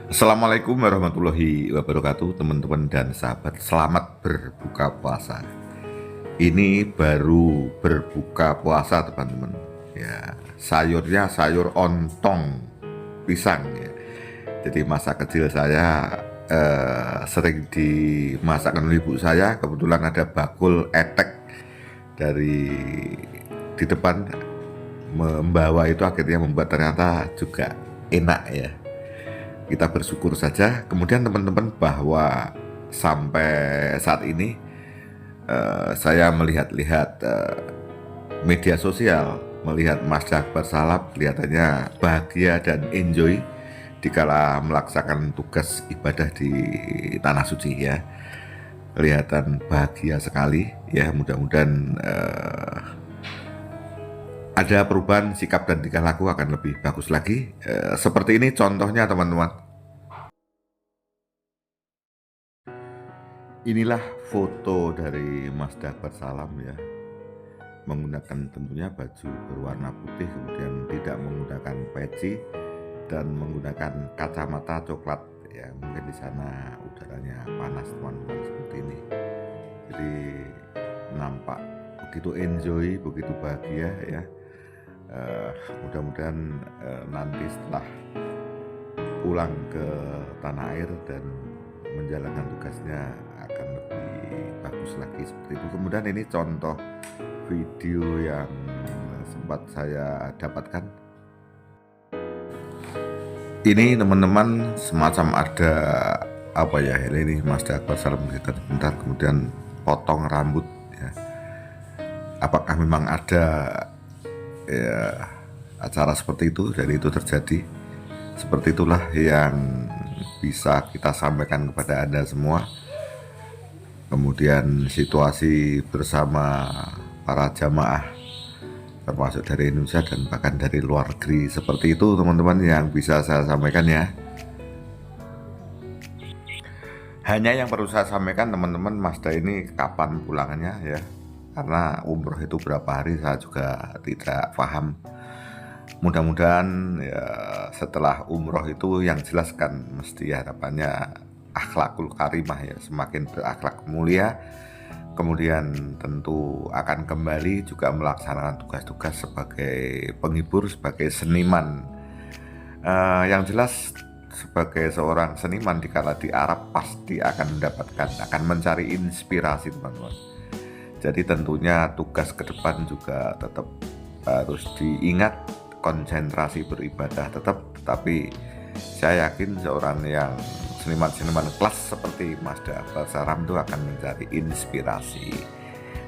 Assalamualaikum warahmatullahi wabarakatuh, teman-teman dan sahabat. Selamat berbuka puasa. Ini baru berbuka puasa, teman-teman. Ya, sayurnya sayur ontong pisang ya. Jadi masa kecil saya sering dimasakkan oleh ibu saya. Kebetulan ada bakul etek dari di depan membawa itu, akhirnya membuat ternyata juga enak ya. Kita bersyukur saja. Kemudian teman-teman, bahwa sampai saat ini saya melihat-lihat media sosial, melihat Mas Jakbar Salam kelihatannya bahagia dan enjoy dikala melaksanakan tugas ibadah di Tanah Suci ya. Kelihatan bahagia sekali ya. Mudah-mudahan ada perubahan sikap dan tingkah laku akan lebih bagus lagi. Seperti ini contohnya, teman-teman. Inilah foto dari Mas Jakbar Salam ya, menggunakan tentunya baju berwarna putih, kemudian tidak menggunakan peci dan menggunakan kacamata coklat ya. Mungkin di sana udaranya panas, teman-teman, seperti ini. Jadi nampak begitu enjoy, begitu bahagia ya. Mudah-mudahan nanti setelah pulang ke tanah air dan menjalankan tugasnya akan lebih bagus lagi seperti itu. Kemudian ini contoh video yang sempat saya dapatkan. Ini teman-teman semacam ada apa ya, ini Mas Jakbar Salam kita sebentar, kemudian potong rambut ya. Apakah memang ada ya acara seperti itu dan itu terjadi? Seperti itulah yang bisa kita sampaikan kepada Anda semua. Kemudian situasi bersama para jamaah termasuk dari Indonesia dan bahkan dari luar negeri, seperti itu teman-teman yang bisa saya sampaikan ya. Hanya yang perlu saya sampaikan, teman-teman, Mazda ini kapan pulangannya ya, karena umroh itu berapa hari saya juga tidak paham. Mudah-mudahan ya setelah umroh itu yang jelas kan mesti harapannya akhlakul karimah ya, semakin berakhlak mulia. Kemudian tentu akan kembali juga melaksanakan tugas-tugas sebagai penghibur, sebagai seniman. Yang jelas sebagai seorang seniman dikala di Arab pasti akan akan mencari inspirasi, teman-teman. Jadi tentunya tugas ke depan juga tetap harus diingat, konsentrasi beribadah tetap, tapi saya yakin seorang yang seniman-seniman kelas seperti Mas Jakbar Salam itu akan mencari inspirasi.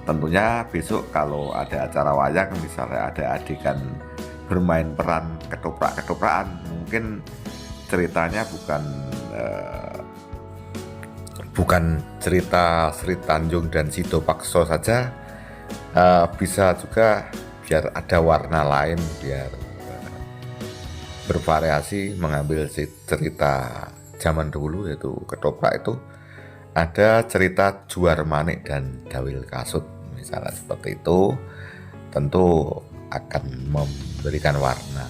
Tentunya besok kalau ada acara wayang, misalnya ada adegan bermain peran ketoprak-ketoprakan, mungkin ceritanya bukan cerita Sri Tanjung dan Sido Pakso saja, bisa juga biar ada warna lain, biar bervariasi, mengambil cerita zaman dulu yaitu ketoprak itu ada cerita Juar Manik dan Dawil Kasut misalnya, seperti itu tentu akan memberikan warna.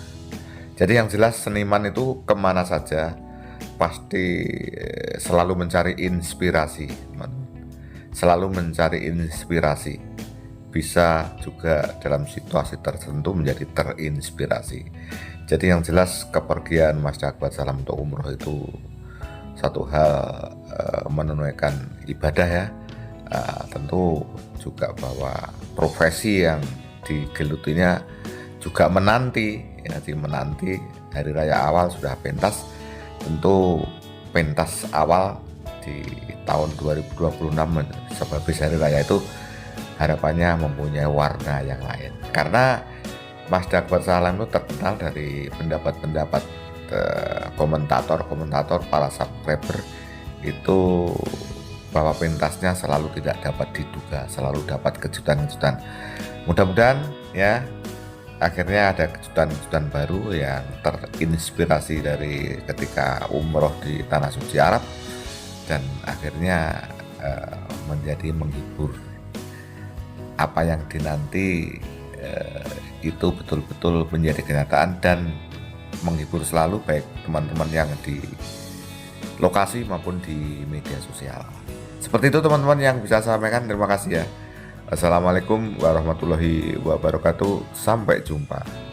Jadi yang jelas seniman itu kemana saja pasti selalu mencari inspirasi, selalu mencari inspirasi, bisa juga dalam situasi tertentu menjadi terinspirasi. Jadi yang jelas kepergian Mas Jakbar Salam untuk umroh itu satu hal menunaikan ibadah ya. Tentu juga bahwa profesi yang digelutinya juga menanti hari raya awal sudah pentas. Tentu pentas awal di tahun 2026 sebagai hari raya itu harapannya mempunyai warna yang lain, karena Mas Jakbar Salam itu terkenal dari pendapat-pendapat komentator para subscriber itu, bahwa pentasnya selalu tidak dapat diduga, selalu dapat kejutan-kejutan. Mudah-mudahan ya akhirnya ada kejutan-kejutan baru yang terinspirasi dari ketika umroh di Tanah Suci Arab, dan akhirnya menjadi menghibur. Apa yang dinanti itu betul-betul menjadi kenyataan dan menghibur selalu, baik teman-teman yang di lokasi maupun di media sosial. Seperti itu teman-teman yang bisa saya sampaikan. Terima kasih ya. Assalamualaikum warahmatullahi wabarakatuh. Sampai jumpa.